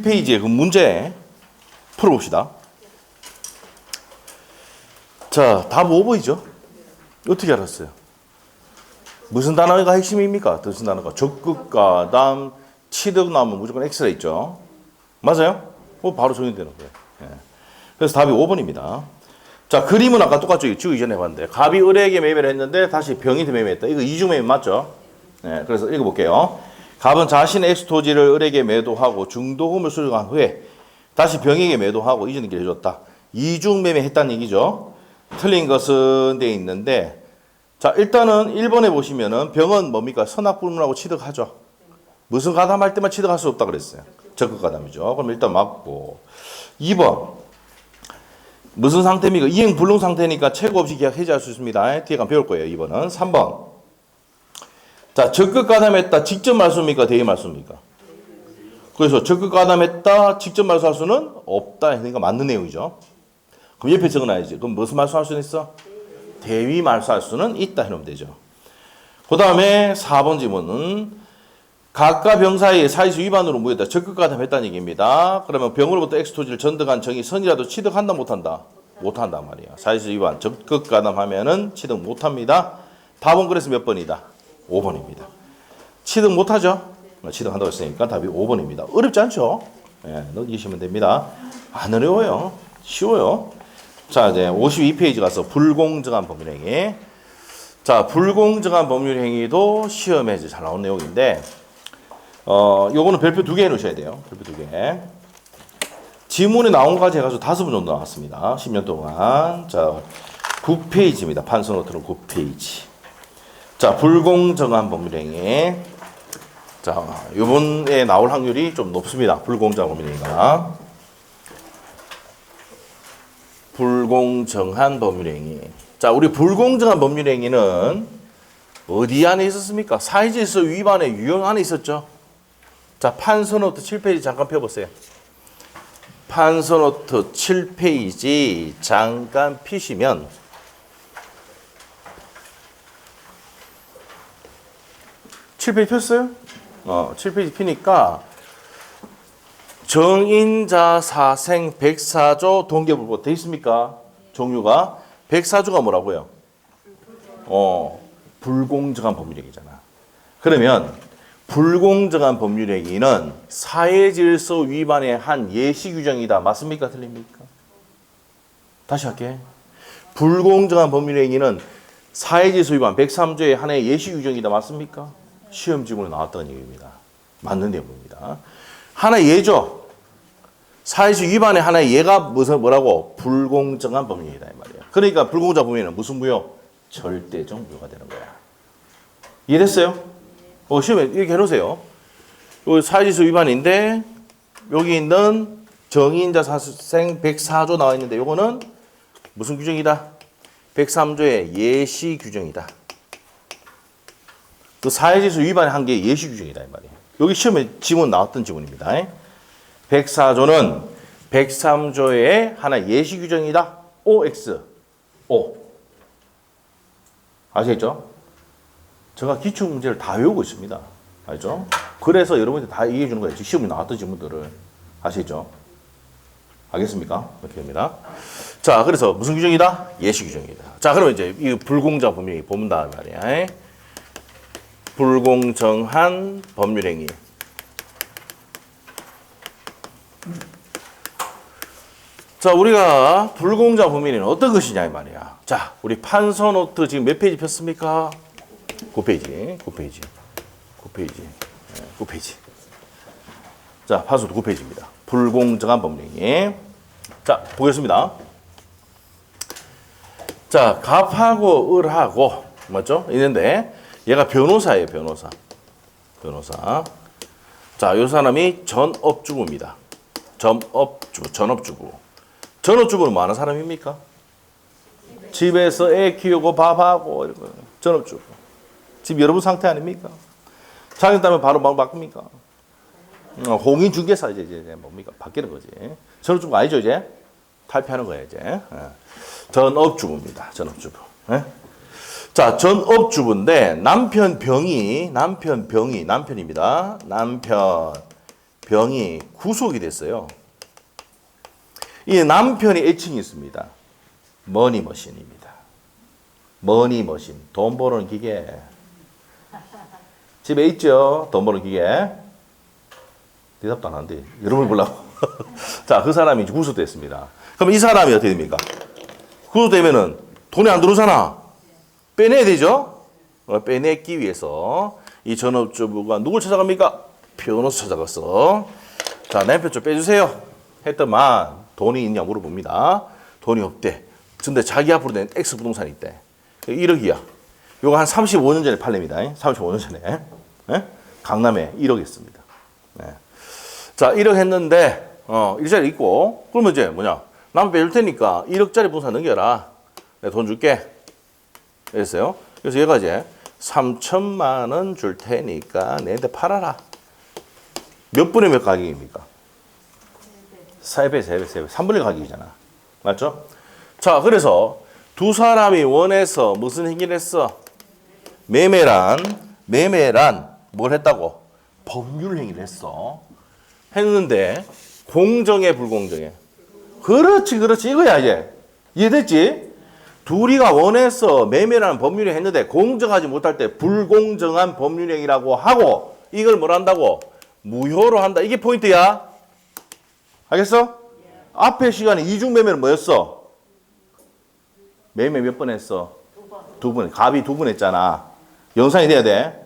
7페이지의 그 문제 풀어봅시다. 자, 답 5번이죠. 어떻게 알았어요? 무슨 단어가 핵심입니까? 무슨 단어가? 적극 가담, 취득 나오면 무조건 X가 있죠. 맞아요? 바로 정리되는 거예요. 예. 그래서 답이 5번입니다. 자, 그림은 아까 똑같죠. 지우기 전에 봤는데 갑이 을에게 매매를 했는데 다시 병이 매매했다. 이거 이중 매매 맞죠? 예. 그래서 읽어볼게요. 갑은 자신의 X 토지를 을에게 매도하고 중도금을 수령한 후에 다시 병에게 매도하고 이전 기를 해줬다. 이중 매매했다는 얘기죠. 틀린 것은 돼 있는데, 자, 일단은 1번에 보시면은 병은 뭡니까? 선악불문하고 취득하죠. 무슨 가담할 때만 취득할 수 없다 그랬어요. 적극 가담이죠. 그럼 일단 맞고. 2번. 무슨 상태입니까? 이행 불능 상태니까 최고 없이 계약 해지할 수 있습니다. 뒤에 가면 배울 거예요. 2번은. 3번. 자, 적극 가담했다. 직접 말소입니까? 대의 말소입니까? 그래서 적극 가담했다. 직접 말소할 수는 없다. 그러니까 맞는 내용이죠. 그럼 옆에 적어놔야지. 그럼 무슨 말소할 수는 있어? 대위 말소할 수는 있다 해놓으면 되죠. 그 다음에 4번 지문은 각과 병 사이에 사이수 위반으로 무효다. 적극 가담했다는 얘기입니다. 그러면 병으로부터 X 토지를 전득한 정이 선이라도 취득한다 못한다? 못한단 말이야. 사이수 위반 적극 가담하면은 취득 못합니다. 답은 그래서 몇 번이다? 5번입니다. 취득 못하죠? 취득한다고 했으니까 답이 5번입니다. 어렵지 않죠? 예, 넘기시면 됩니다. 안 어려워요. 쉬워요. 자, 이제 52페이지 가서 불공정한 법률행위. 자, 불공정한 법률행위도 시험에 이제 잘 나온 내용인데, 요거는 별표 2개 해놓으셔야 돼요. 별표 2개. 지문에 나온 것까지 해가지고 5번 정도 나왔습니다. 10년 동안. 자, 9페이지입니다. 판서노트는 9페이지. 자, 불공정한 법률행위. 자, 요번에 나올 확률이 좀 높습니다. 불공정한 법률행위가. 불공정한 법률행위. 자, 우리 불공정한 법률행위는 어디 안에 있었습니까? 사회질서 위반의 유형 안에 있었죠. 자, 판서노트 7페이지 잠깐 펴보세요. 판서노트 7페이지 잠깐 피시면 7페이지 폈어요? 7페이지 피니까 정인자 사생 104조 동계불법 돼 있습니까? 종류가 104조가 뭐라고요? 불공정한 법률행위잖아. 그러면 불공정한 법률행위는 사회질서 위반의 한 예시 규정이다. 맞습니까? 틀립니까? 다시 할게. 불공정한 법률행위는 사회질서 위반 103조의 하나의 예시 규정이다. 맞습니까? 시험 지문에 나왔다는 얘기입니다. 맞는 내용입니다. 하나의 예죠. 사회질서 위반의 하나의 예가 뭐라고? 불공정한 법률이다 이 말이야. 그러니까 불공정한 법률은 무슨 무효? 절대적 무효가 되는 거야. 이해됐어요? 시험에 이렇게 해놓으세요. 요 사회질서 위반인데 여기 있는 정의인자 사생 104조 나와 있는데 요거는 무슨 규정이다? 103조의 예시 규정이다. 그 사회질서 위반의 한 개 예시 규정이다 이 말이에요. 여기 시험에 지문 나왔던 지문입니다. 104조는 103조의 하나 예시 규정이다. OX. O. 아시겠죠? 제가 기출 문제를 다 외우고 있습니다. 알죠? 그래서 여러분들 다 얘기해 주는 거예요. 시험에 나왔던 지문들을. 아시겠죠? 알겠습니까? 이렇게 됩니다. 자, 그래서 무슨 규정이다? 예시 규정이다. 자, 그러면 이제 이 불공정한 법률행위 본다 말이야. 불공정한 법률행위. 자, 우리가 불공정한 법률행위는 어떤 것이냐 이 말이야. 자, 우리 판서노트 지금 몇 페이지 폈습니까? 9페이지. 9페이지. 9페이지. 9페이지. 자, 판서노트 9페이지입니다. 불공정한 법률행위. 자, 보겠습니다. 자, 갑하고 을하고 맞죠? 있는데 얘가 변호사예요, 변호사. 변호사. 자, 요 사람이 전업주부입니다. 전업주부. 전업주부는 뭐 하는 사람입니까? 집에서 애 키우고 밥하고 이런 거. 전업주부. 집 여러분 상태 아닙니까? 자격 따면 바로 막 바꿉니까? 공인중개사 이제 뭡니까? 바뀌는 거지. 전업주부 아니죠, 이제? 탈피하는 거예요, 이제. 전업주부입니다. 전업주부. 자, 전업주부인데 남편입니다. 남편 병이 구속이 됐어요. 이 남편이 애칭이 있습니다. 머니머신입니다. 머니머신. 돈 버는 기계. 집에 있죠? 돈 버는 기계. 대답도 안 한대. 여러분이 보려고. 자, 그 사람이 이제 구속됐습니다. 그럼 이 사람이 어떻게 됩니까? 구속되면은 돈이 안 들어오잖아. 빼내야 되죠? 빼내기 위해서 이 전업주부가 누굴 찾아갑니까? 변호사 찾아갔어. 자, 남편 좀 빼주세요. 했더만 돈이 있냐 물어봅니다. 돈이 없대. 근데 자기 앞으로 낸 X 부동산이 있대. 1억이야. 요거 한 35년 전에 팔립니다. 35년 전에. 네? 강남에 1억 했습니다. 네. 자, 1억 했는데, 일자리 있고, 그러면 이제 뭐냐. 남 빼줄 테니까 1억짜리 부동산 넘겨라. 내가 돈 줄게. 그랬어요. 그래서 얘가 이제 3천만 원 줄 테니까 내한테 팔아라. 몇 분의 몇 가격입니까? 3배. 3분의 가격이잖아. 맞죠? 자, 그래서 두 사람이 원해서 무슨 행위를 했어? 매매란 뭘 했다고? 법률 행위를 했어. 했는데 공정해 불공정해? 그렇지 이거야 이제. 이해됐지? 둘이가 원해서 매매라는 법률 행위 했는데 공정하지 못할 때 불공정한 법률 행위라고 하고 이걸 뭘 한다고? 무효로 한다. 이게 포인트야. 알겠어? 앞에 시간에 이중매매는 뭐였어? 매매 몇 번 했어? 두 번. 갑이 2번 했잖아. 연산이 돼야 돼.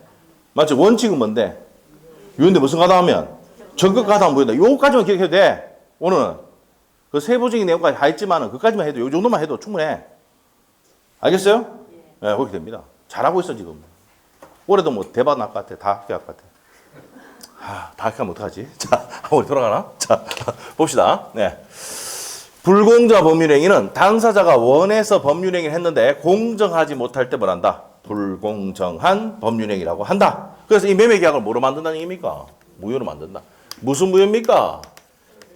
맞지? 원칙은 뭔데? 이런데 무슨 가담하면? 적극 가담 보인다. 요거까지만 기억해도 돼. 오늘은. 그 세부적인 내용까지 다 했지만은 그까지만 해도 요 정도만 해도 충분해. 알겠어요? 네, 그렇게 됩니다. 잘하고 있어 지금. 올해도 뭐 대박 날 것 같아. 다 합격할 것 같아. 다 합격하면 어떡하지? 자, 우리 돌아가나? 자, 봅시다. 네. 불공정한 법률행위는 당사자가 원해서 법률행위를 했는데 공정하지 못할 때 뭘 한다? 불공정한 법률행위라고 한다. 그래서 이 매매계약을 뭐로 만든다는 얘기입니까? 무효로 만든다. 무슨 무효입니까?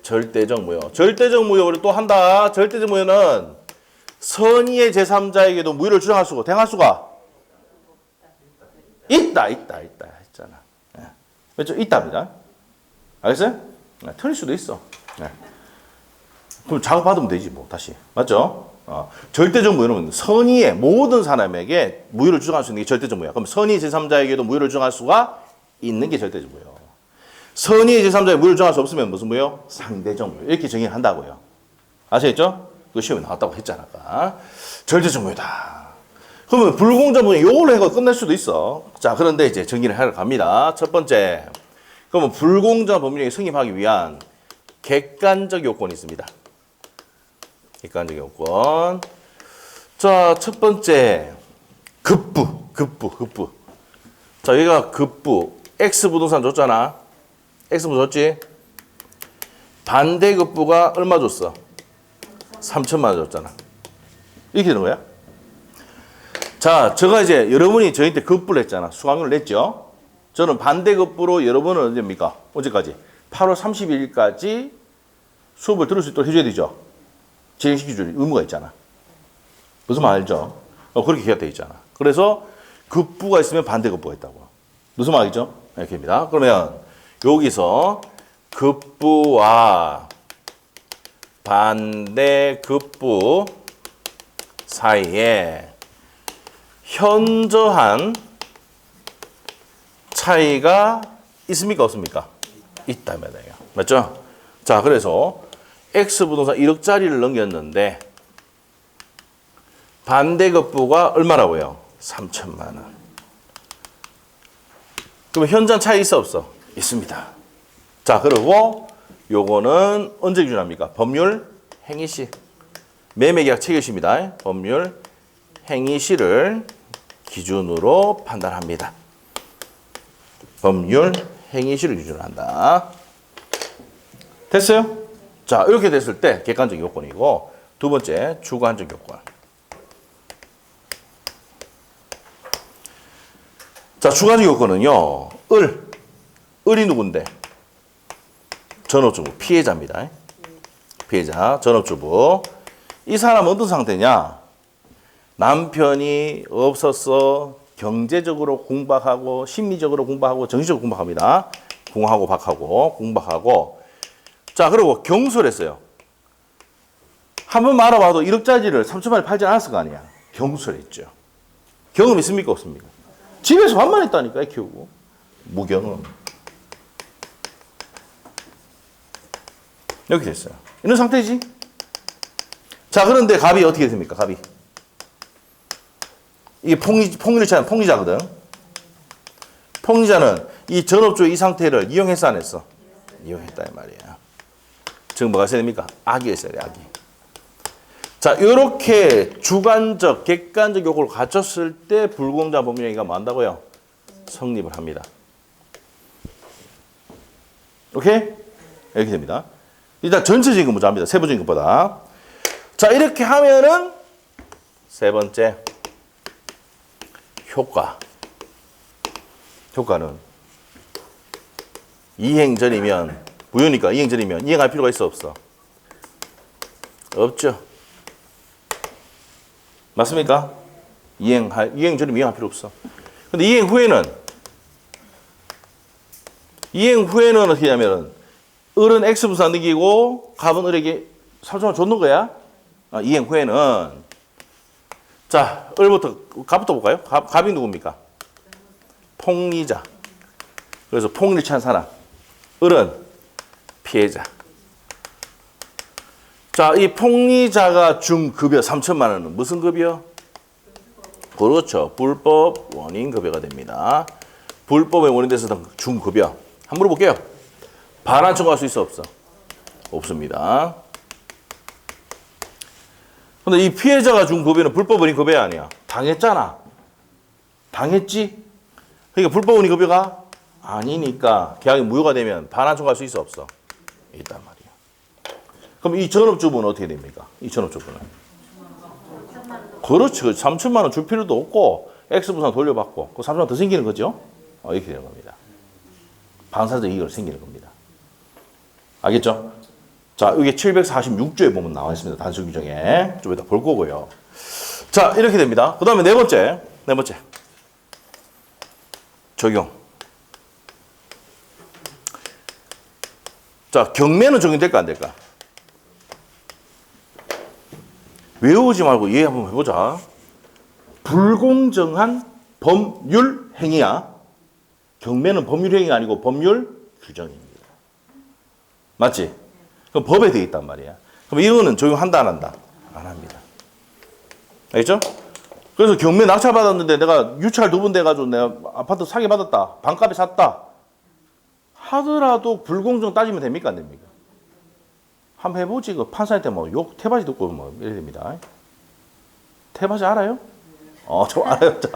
절대적 무효. 절대적 무효를 또 한다. 절대적 무효는 선의의 제3자에게도 무효를 주장할 수가, 행할 수가 있다 했잖아. 네. 그렇죠? 있답니다. 알겠어요? 네, 틀릴 수도 있어. 네. 그럼 작업받으면 되지 뭐 다시. 맞죠? 절대적 무효는 선의의 모든 사람에게 무효를 주장할 수 있는 게 절대적 무효야. 그럼 선의 제3자에게도 무효를 주장할 수가 있는 게 절대적 무효. 선의의 제3자에게 무효를 주장할 수 없으면 무슨 무효? 상대적 무효. 이렇게 정의를 한다고요. 아시겠죠? 그 시험에 나왔다고 했잖아. 아까. 절대적 무효다. 그러면 불공정 무효 요걸로 해서 끝낼 수도 있어. 자, 그런데 이제 정의를 하러 갑니다. 첫 번째. 그러면 불공정한 법률행위 성립하기 위한 객관적 요건이 있습니다. 객관적 요건. 자, 첫 번째. 급부. 자, 여기가 급부. X 부동산 줬잖아. X 부동산 줬지? 반대급부가 얼마 줬어? 3천만 원 줬잖아. 이렇게 되는 거야. 자, 제가 이제 여러분이 저희한테 급부를 했잖아. 수강료를 냈죠. 저는 반대급부로 여러분은 언제입니까? 언제까지? 8월 30일까지 수업을 들을 수 있도록 해줘야 되죠. 진행시켜줄 의무가 있잖아. 무슨 말 알죠? 그렇게 계약되어 있잖아. 그래서 급부가 있으면 반대급부가 있다고. 무슨 말이죠? 이렇게입니다. 그러면 여기서 급부와 반대급부 사이에 현저한 차이가 있습니까? 없습니까? 있다 말이에요. 맞죠? 자, 그래서 X 부동산 1억짜리를 넘겼는데 반대급부가 얼마라고요? 3천만 원. 그럼 현저한 차이 있어 없어? 있습니다. 자, 그리고 요거는 언제 기준합니까? 법률 행위시. 매매계약 체결시입니다. 법률 행위시를 기준으로 판단합니다. 법률 행위시를 기준으로 한다. 됐어요? 자, 이렇게 됐을 때 객관적 요건이고, 두 번째 주관적 요건. 자, 주관적 요건은요. 을이 누군데? 전업주부, 피해자입니다. 피해자, 전업주부. 이 사람은 어떤 상태냐? 남편이 없어서 경제적으로 공박하고 심리적으로 공박하고 정신적으로 공박합니다. 궁하고 박하고 궁박하고. 자, 그리고 경솔했어요. 한번 알아봐도 1억짜리를 3천만에 팔지 않았을 거 아니야. 경솔했죠. 경험 있습니까? 없습니까? 집에서 밥만 했다니까, 애 키우고. 무경험. 이렇게 됐어요. 이런 상태지. 자, 그런데 갑이 어떻게 됩니까? 갑이. 이게 폭리자거든. 폭리자는 이 전업주의 이 상태를 이용했어, 안 했어? 이용했다, 이 말이야. 지금 뭐가 있어야 됩니까? 악이 있어야 돼, 악이. 자, 이렇게 주관적, 객관적 요구를 갖췄을 때 불공정한 법률행위가 뭐 한다고요? 성립을 합니다. 오케이? 이렇게 됩니다. 일단 전체적인 것 먼저 합니다. 세부적인 것보다. 자, 이렇게 하면은 세 번째 효과. 효과는 이행 전이면 무효니까 이행 전이면 이행할 필요가 있어 없어? 없죠. 맞습니까? 이행 전이면 이행할 필요 없어. 근데 이행 후에는 어떻게 하냐면 을은 X 분산 넘기고 갑은 을에게 3천만 줬는 거야. 이행 후에는. 자, 갑부터 볼까요? 갑이 누굽니까? 폭리자. 그래서 폭리를 취한 사람. 을은 피해자. 자, 이 폭리자가 준 급여 3천만 원은 무슨 급여? 그렇죠. 불법 원인 급여가 됩니다. 불법의 원인돼서 준 급여. 한번 물어볼게요. 반환 청구할 수 있어 없어? 없습니다. 근데 이 피해자가 준 급여는 불법 원인 급여 아니야. 당했잖아. 당했지? 그러니까 불법 원인 급여가 아니니까 계약이 무효가 되면 반환 청구할 수 있어 없어? 있단 말이야. 그럼 이 전업주부는 어떻게 됩니까? 이 전업주부는. 그렇지. 3천만 원 줄 필요도 없고 X부산 돌려받고 그 3천만 원 더 생기는 거죠? 이렇게 되는 겁니다. 방사적 이익을 생기는 겁니다. 알겠죠? 자, 이게 746조에 보면 나와 있습니다. 단수 규정에. 좀 이따 볼 거고요. 자, 이렇게 됩니다. 그 다음에 네 번째. 적용. 자, 경매는 적용될까, 안 될까? 외우지 말고 이해 한번 해보자. 불공정한 법률 행위야. 경매는 법률 행위가 아니고 법률 규정입니다. 맞지? 그럼 법에 되어 있단 말이야. 그럼 이거는 적용한다, 안 한다? 안 합니다. 알겠죠? 그래서 경매 낙찰받았는데 내가 유찰 2번 돼가지고 내가 아파트 사기 받았다. 반값에 샀다. 하더라도 불공정 따지면 됩니까? 안 됩니까? 한번 해보지. 그 판사한테 뭐 욕, 태바지 듣고 뭐 이래 됩니다. 태바지 알아요? 저 알아요. 자,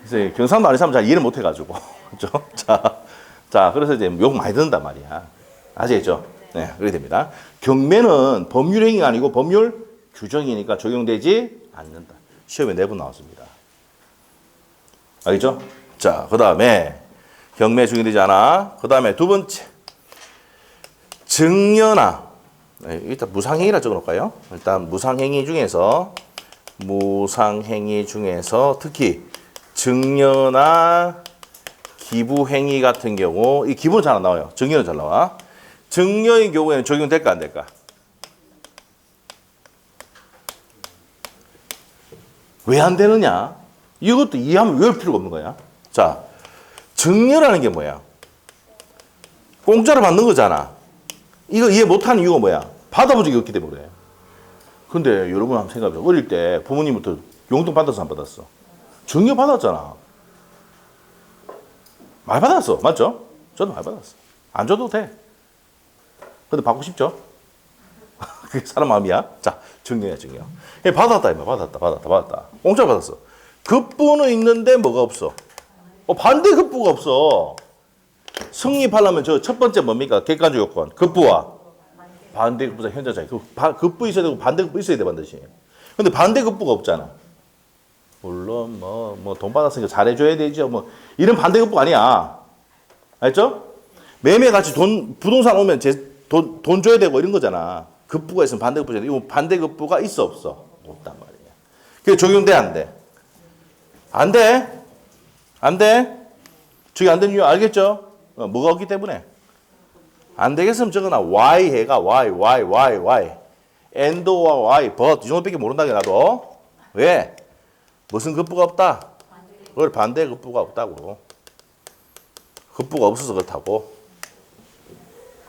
그래서 경상도 아는 사람 잘 이해를 못 해가지고. 그죠? 자, 그래서 이제 욕 많이 듣는단 말이야. 아시겠죠? 네, 그렇게 됩니다. 경매는 법률행위가 아니고 법률 규정이니까 적용되지 않는다. 시험에 4번 나왔습니다. 알겠죠? 자, 그 다음에 경매 적용되지 않아. 그 다음에 두 번째. 증여나. 일단 무상행위라 적어놓을까요? 일단 무상행위 중에서 특히 증여나 기부행위 같은 경우, 이 기부는 잘 안 나와요. 증여는 잘 나와. 증여의 경우에는 적용될까, 안 될까? 왜 안 되느냐? 이것도 이해하면 외울 필요가 없는 거야. 자, 증여라는 게 뭐야? 공짜로 받는 거잖아. 이거 이해 못하는 이유가 뭐야? 받아본 적이 없기 때문에 그래. 근데 여러분 한번 생각해보세요. 어릴 때 부모님부터 용돈 받았어, 안 받았어? 증여 받았잖아. 많이 받았어. 맞죠? 저도 많이 받았어. 안 줘도 돼. 근데 받고 싶죠? 그게 사람 마음이야. 자, 증여야, 증여. 받았다, 받았다. 공짜로 받았어. 급부는 있는데 뭐가 없어? 반대 급부가 없어. 성립하려면 저 첫 번째 뭡니까? 객관적 요건. 급부와 반대 급부자 현재 차이. 급부 있어야 되고 반대 급부 있어야 돼, 반드시. 근데 반대 급부가 없잖아. 물론 돈 받았으니까 잘해줘야 되죠. 이런 반대 급부가 아니야. 알죠? 매매 같이 부동산 오면 돈 줘야 되고 이런 거잖아. 급부가 있으면 반대 급부잖아. 이거 반대 급부가 있어 없어? 없단 말이야. 그게 적용돼, 안 돼? 안 돼? 안 돼? 저게 안 되는 이유 알겠죠? 뭐가 없기 때문에. 안 되겠으면 적어놔. y 해가 y. and와 y, but 이 정도밖에 모른다게 나도. 왜? 무슨 급부가 없다? 그걸 반대 급부가 없다고. 급부가 없어서 그렇다고.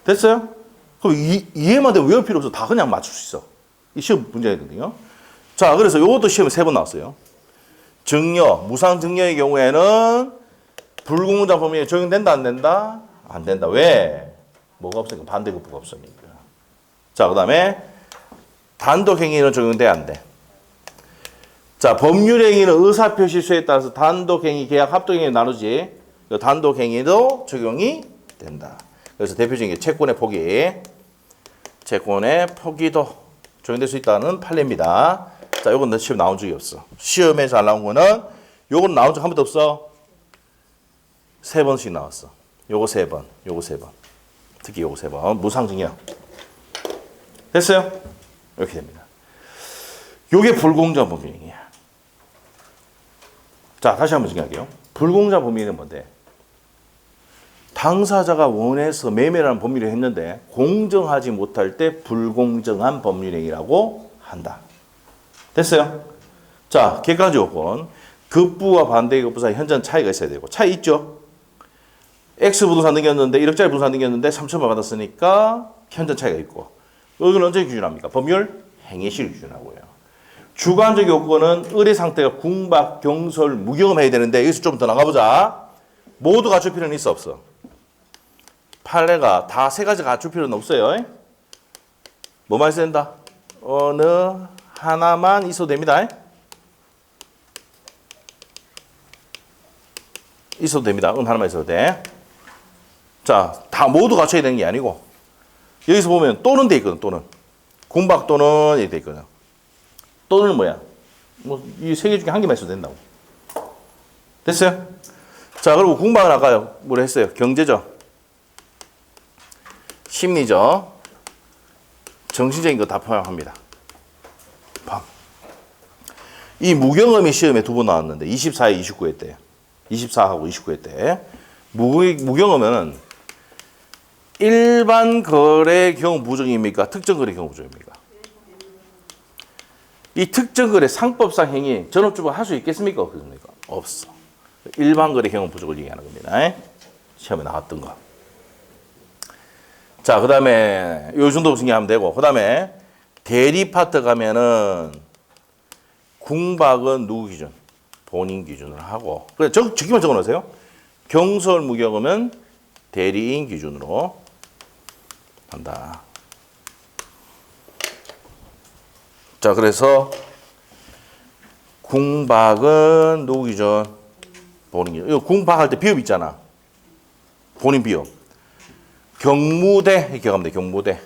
됐어요? 그럼 이해만 되면 외울 필요 없어. 다 그냥 맞출 수 있어. 이 시험 문제거든요. 자, 그래서 이것도 시험에 3번 나왔어요. 증여, 무상 증여의 경우에는 불공정한 범위에 적용된다, 안 된다? 안 된다. 왜? 뭐가 없으니까 반대급부가 없으니까. 자, 그 다음에 단독행위는 적용돼, 안 돼? 자, 법률행위는 의사표시수에 따라서 단독행위, 계약, 합동행위 나누지. 단독행위도 적용이 된다. 그래서 대표적인 게 채권의 포기. 채권의 포기도 적용될 수 있다는 판례입니다. 자, 요건 시험 나온 적이 없어. 시험에 잘 나온 거는 요건 나온 적 한 번도 없어. 3번씩 나왔어. 요거 3번, 요거 3번. 특히 요거 3번. 무상증여. 됐어요? 이렇게 됩니다. 요게 불공정한 법률행위야. 자, 다시 한번 정리할게요. 불공정한 법률행위는 뭔데? 당사자가 원해서 매매라는 법률을 했는데 공정하지 못할 때 불공정한 법률행위라고 한다. 됐어요? 자, 객관적 요건. 급부와 반대 급부 사이 현저한 차이가 있어야 되고. 차이 있죠? X 부동산 넘겼는데 1억짜리 부동산 넘겼는데 3천만 받았으니까 현저한 차이가 있고. 여기는 언제 기준합니까? 법률 행위시를 기준하고요. 주관적 요건은 의뢰 상태가 궁박, 경솔, 무경험 해야 되는데 여기서 좀 더 나가보자. 모두 갖출 필요는 있어, 없어? 판례가 다 3가지 갖출 필요는 없어요. 뭐만 있어야 된다? 어느 하나만 있어도 됩니다. 있어도 됩니다. 하나만 있어도 돼. 자, 다 모두 갖춰야 되는 게 아니고 여기서 보면 또는 돼 있거든. 또는 궁박 또는 이렇게 돼 있거든. 또는 뭐야? 뭐 이 3개 중에 한 개만 있어도 된다고. 됐어요? 자, 그리고 궁박은 아까 뭐라 했어요? 경제죠. 심리죠. 정신적인 거 다 포함합니다. 이 무경험이 시험에 2번 나왔는데 24회, 29회 때. 24하고 29회 때. 무경험은 일반 거래 경우 부정입니까? 특정 거래 경우 부정입니까? 이 특정 거래 상법상 행위 전업주부가 할 수 있겠습니까? 없습니까? 없어. 일반 거래 경우 부정을 얘기하는 겁니다. 시험에 나왔던 거. 자, 그 다음에 요 정도 생각하면 되고, 그 다음에 대리 파트 가면은 궁박은 누구 기준? 본인 기준으로 하고. 그래, 적기만 적어 놓으세요. 경솔 무경험은 대리인 기준으로 한다. 자, 그래서 궁박은 누구 기준? 본인 기준. 이거 궁박할 때 비읍 있잖아. 본인 비읍. 경무대 이렇게 가면 돼. 경무대.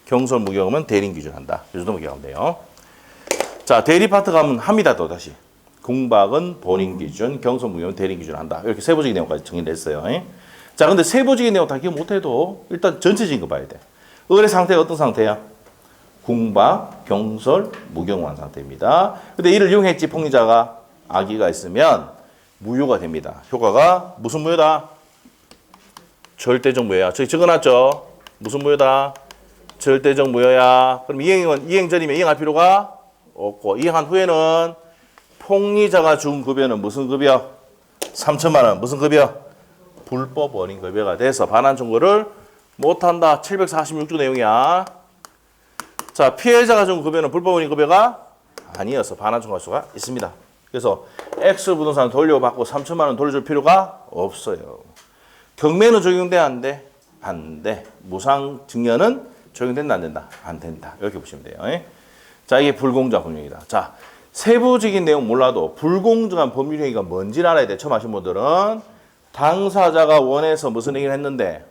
경솔 무경험은 대리인 기준 한다. 이 정도만 기억하면 돼요. 자, 대리 파트 가면 합니다. 또 다시. 궁박은 본인 기준, 경솔 무경험은 대리인 기준 한다. 이렇게 세부적인 내용까지 정리를 했어요. 자, 근데 세부적인 내용 다 기억 못해도 일단 전체적인 거 봐야 돼. 의뢰 상태가 어떤 상태야? 궁박, 경솔, 무경험한 상태입니다. 근데 이를 이용했지 폭리자가 악의가 있으면 무효가 됩니다. 효과가 무슨 무효다? 절대적 무효야. 저기 적어놨죠? 무슨 무효다? 절대적 무효야. 그럼 이행 전이면 이행할 필요가 없고, 이행한 후에는 폭리자가 준 급여는 무슨 급여? 3천만 원. 무슨 급여? 불법 원인 급여가 돼서 반환 청구를 못한다. 746조 내용이야. 자, 피해자가 준 급여는 불법 원인 급여가 아니어서 반환 청구할 수가 있습니다. 그래서 X 부동산 돌려받고 3천만 원 돌려줄 필요가 없어요. 경매는 적용돼, 안 돼? 안 돼. 무상 증여는 적용된다, 안 된다? 안 된다. 이렇게 보시면 돼요. 자, 이게 불공정한 법률행위다. 자, 세부적인 내용 몰라도 불공정한 법률행위가 뭔지를 알아야 돼. 처음 하신 분들은 당사자가 원해서 무슨 행위를 했는데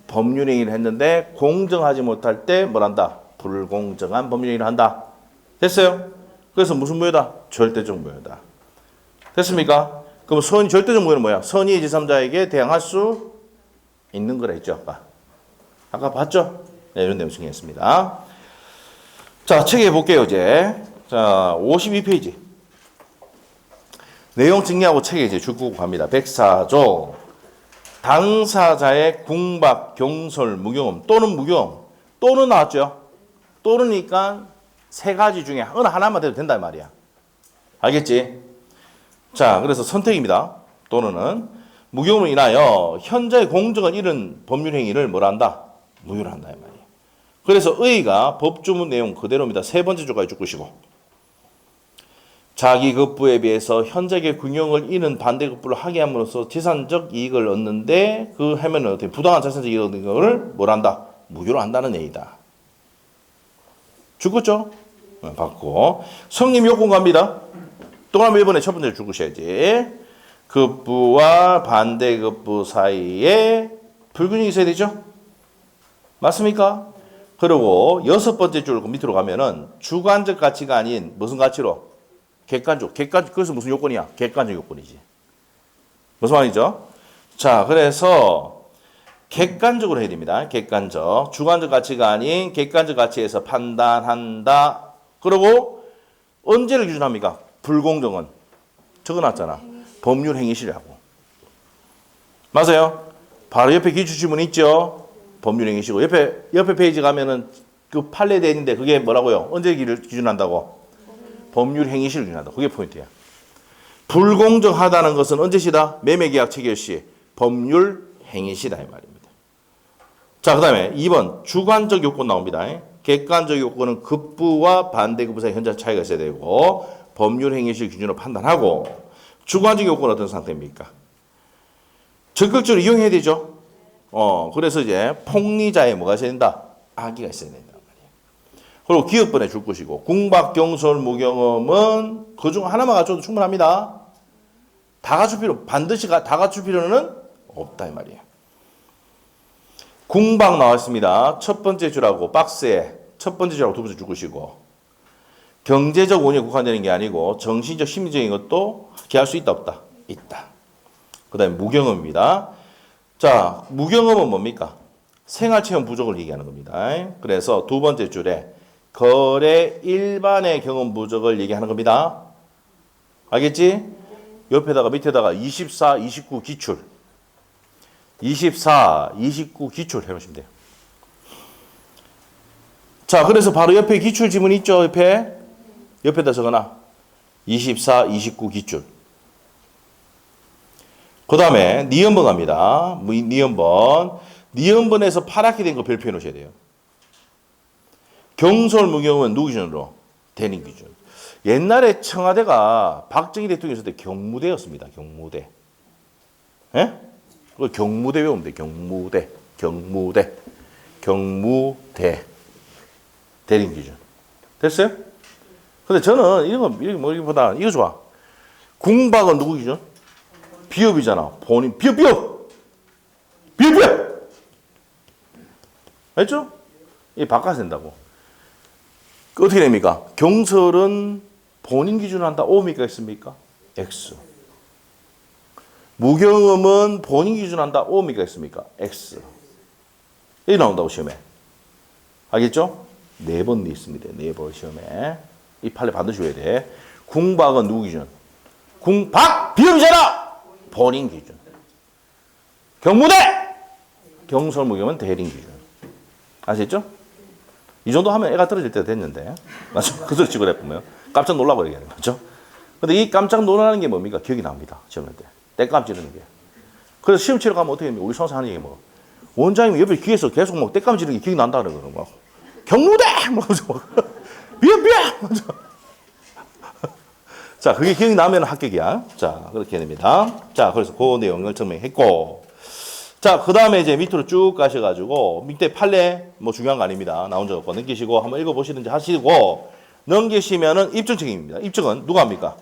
법률행위를 했는데 공정하지 못할 때 뭐란다? 불공정한 법률행위를 한다. 됐어요? 그래서 무슨 무효다? 절대적 무효다. 됐습니까? 그럼 절대적 무효는 뭐야? 선의 제3자에게 대항할 수 있는 거라 했죠. 아까 봤죠? 네, 이런 내용 정리했습니다. 자, 책에 볼게요, 이제. 자, 52페이지. 내용 정리하고 책에 이제 죽고 갑니다. 104조. 당사자의 궁박, 경솔, 무경험 또는 무경험 또는 나왔죠. 또는이니까 세 가지 중에 어느 하나만 돼도 된다 이 말이야. 알겠지? 자, 그래서 선택입니다. 또는은 무경험으로 인하여 현재의 공정을 잃은 법률 행위를 뭐라 한다? 무효로 한다 이 말이야. 그래서 의가 법조문 내용 그대로입니다. 세 번째 조까지 줄 것이고 자기 급부에 비해서 현재의 균형을 잃은 반대 급부를 하게 함으로써 재산적 이익을 얻는데 그 하면은 어떻게 부당한 재산적 이익을 얻는 것을 뭐라 한다? 무효로 한다는 얘기다. 죽었죠? 받고 성립 요건 갑니다. 동그라미 1번에 첫 번째 죽으셔야지. 급부와 반대 급부 사이에 불균형이 있어야 되죠? 맞습니까? 그리고 여섯 번째 줄 밑으로 가면은 주관적 가치가 아닌 무슨 가치로? 객관적. 그래서 무슨 요건이야? 객관적 요건이지. 무슨 말이죠? 자, 그래서 객관적으로 해야 됩니다. 객관적. 주관적 가치가 아닌 객관적 가치에서 판단한다. 그리고 언제를 기준합니까? 불공정은. 적어놨잖아. 법률 행위시라고. 맞아요? 바로 옆에 기출지문 있죠? 법률 행위시고. 옆에 페이지 가면은 그 판례되어 있는데 그게 뭐라고요? 언제 기준한다고? 법률 행위시를 기준한다. 그게 포인트야. 불공정하다는 것은 언제시다? 매매계약 체결 시 법률 행위시다 이 말입니다. 자, 그 다음에 2번 주관적 요건 나옵니다. 객관적 요건은 급부와 반대 급부 사이 현재 차이가 있어야 되고 법률 행위시 기준으로 판단하고 주관적 요건은 어떤 상태입니까? 적극적으로 이용해야 되죠. 그래서 이제 폭리자에 뭐가 있어야 된다? 악의가 있어야 된다. 그리고 기업번에 줄 것이고 궁박, 경솔, 무경험은 그중 하나만 갖춰도 충분합니다. 다 갖출 필요 반드시 다 갖출 필요는 없다 이 말이에요. 궁박 나왔습니다. 첫 번째 줄하고 박스에 첫 번째 줄하고 두 번째 줄 것이고 경제적 원인에 국한되는 게 아니고 정신적, 심리적인 것도 기할 수 있다 없다? 있다. 그 다음에 무경험입니다. 자, 무경험은 뭡니까? 생활체험 부족을 얘기하는 겁니다. 그래서 두 번째 줄에 거래 일반의 경험 부족을 얘기하는 겁니다. 알겠지? 옆에다가 밑에다가 24, 29 기출. 24, 29 기출 해놓으시면 돼요. 자, 그래서 바로 옆에 기출 지문 있죠? 옆에다 적어놔. 24, 29 기출. 그 다음에 니은번 갑니다. 니은번에서 파랗게 된 거 별표해 놓으셔야 돼요. 경솔 무경험은 누구 기준으로? 대리 기준. 옛날에 청와대가 박정희 대통령이 있을 때 경무대였습니다. 경무대. 예? 경무대 외우면 돼. 경무대. 대리 기준. 됐어요? 근데 저는 이런 거보다 이거 좋아. 궁박은 누구 기준? 비업이잖아. 본인 비업. 알죠? 이 바꿔야 된다고. 어떻게 됩니까? 경솔은 본인 기준으로 한다. O입니까? X입니까? X. 무경험은 본인 기준으로 한다. O입니까? X입니까? X. 여기 나온다고 시험에. 알겠죠? 4번 있습니다. 4번 시험에. 이 판례 반드시 외워야 돼. 궁박은 누구 기준? 궁박 비업이잖아. 본인 기준. 경무대. 경솔 무경험은 대리 기준. 아시겠죠? 이 정도 하면 애가 떨어질 때가 됐는데. 맞죠? 그 소리 치고 해보면 깜짝 놀라고 얘기하는 거죠. 근데 이 깜짝 놀라는 게 뭡니까? 기억이 납니다. 시험할 때. 떼감 찌르는 게. 그래서 시험 치러 가면 어떻게 됩니까? 우리 선생 하는 얘기 뭐. 원장님이 옆에 귀에서 계속 막 떼감 찌르는 게 기억이 난다는 거예요. 막. 경무대! 비업! 자, 그게 기억이 나면 합격이야. 자, 그렇게 됩니다. 자, 그래서 그 내용을 증명했고. 자, 그 다음에 이제 밑으로 쭉 가셔가지고, 밑에 판례, 뭐 중요한 거 아닙니다. 나온 적 없고, 넘기시고, 한번 읽어보시든지 하시고, 넘기시면은 입증 책임입니다. 입증은 누가 합니까?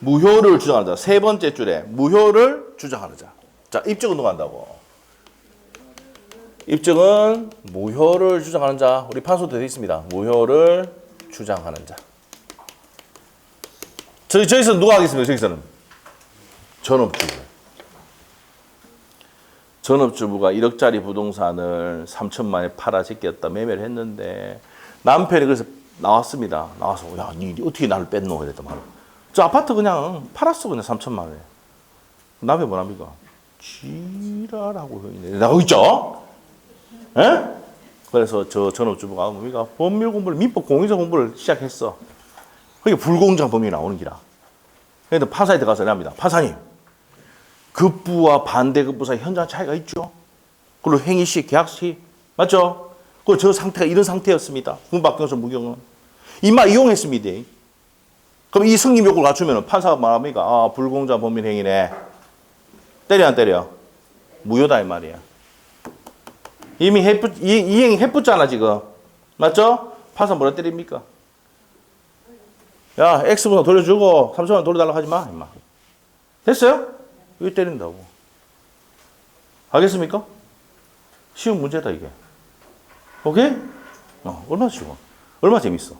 무효를 주장하는 자. 세 번째 줄에 무효를 주장하는 자. 자, 입증은 누가 한다고? 입증은 무효를 주장하는 자. 우리 판소도 되어 있습니다. 무효를 주장하는 자. 저기서는 누가 하겠습니까? 저기서는 전업주부가 1억짜리 부동산을 3천만에 팔아 제꼈다 매매를 했는데 남편이 그래서 나왔습니다. 나와서 야, 니 어떻게 나를 뺐노? 이랬더만 저 아파트 그냥 팔았어 그냥 3천만 원에. 남편이 뭐랍니까? 지랄하고 나오고 있죠? 예? 그래서 저 전업주부가 우리가 법률 공부를, 민법 공인서 공부를 시작했어. 그게 불공정 법률이 나오는 기라. 그런데 판사에 들어가서 합니다. 판사님, 급부와 반대급부 사이 현저한 차이가 있죠? 그리고 행위시, 계약시, 맞죠? 그리고 저 상태가 이런 상태였습니다. 박경선 무경은. 임마 이용했습니다. 그럼 이 승님 요구를 갖추면 판사가 말합니까? 아, 불공정 법률 행위네. 때려 안 때려? 무효다 이 말이야. 이미 이행이 해붙잖아 지금. 맞죠? 판사 뭐라 때립니까? 야, X번호 돌려주고 3천원 돌려달라고 하지 마. 임마. 됐어요? 왜 때린다고. 알겠습니까? 쉬운 문제다 이게. 오케이? 얼마나 쉬워. 얼마나 재밌어.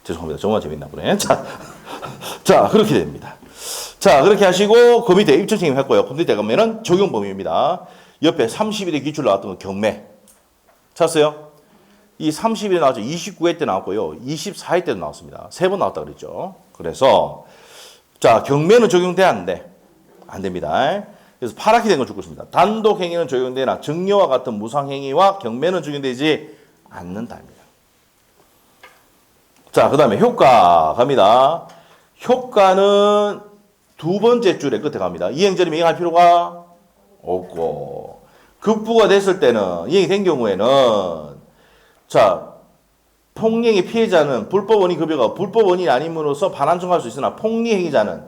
죄송합니다. 정말 재밌나 보네. 자, 그렇게 됩니다. 자, 그렇게 하시고 그 밑에 입증책임 했고요. 그 밑에 가면은 적용 범위입니다. 옆에 30일의 기출 나왔던 거 경매. 찾았어요? 이 30일에 나왔죠. 29회 때 나왔고요. 24회 때도 나왔습니다. 3번 나왔다 그랬죠. 그래서 자, 경매는 적용돼 안 돼? 안 됩니다. 그래서 파랗게 된 걸 주고 있습니다. 단독 행위는 적용되나 증여와 같은 무상 행위와 경매는 적용되지 않는다입니다. 자, 그다음에 효과 갑니다. 효과는 두 번째 줄에 끝에 갑니다. 이행절임 이행할 필요가 없고 급부가 됐을 때는 이행이 된 경우에는 자, 폭행의 피해자는 불법 원인 급여가 불법 원인이 아님으로써 반환 청구할 수 있으나 폭리자는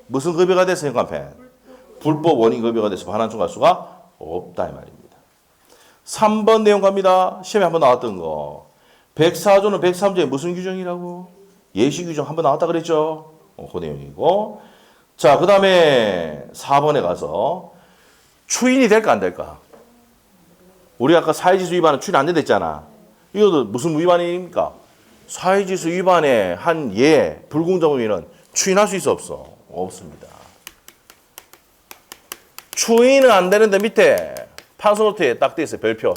무슨 급여가 돼서 현관펜? 불법 원인 급여가 돼서 반환 청구할 수가 없다 이 말입니다. 3번 내용 갑니다. 시험에 한번 나왔던 거. 104조는 103조에 무슨 규정이라고? 예시 규정 한번 나왔다 그랬죠? 그 내용이고. 자, 그 다음에 4번에 가서 추인이 될까 안 될까? 우리 아까 사회지수 위반은 추인 안 된다 했잖아. 이것도 무슨 위반입니까? 사회지수 위반의 한 예, 불공정 행위는 추인할 수 있어 없어? 없습니다. 추인은 안 되는데 밑에 판소노트에 딱 돼 있어요. 별표.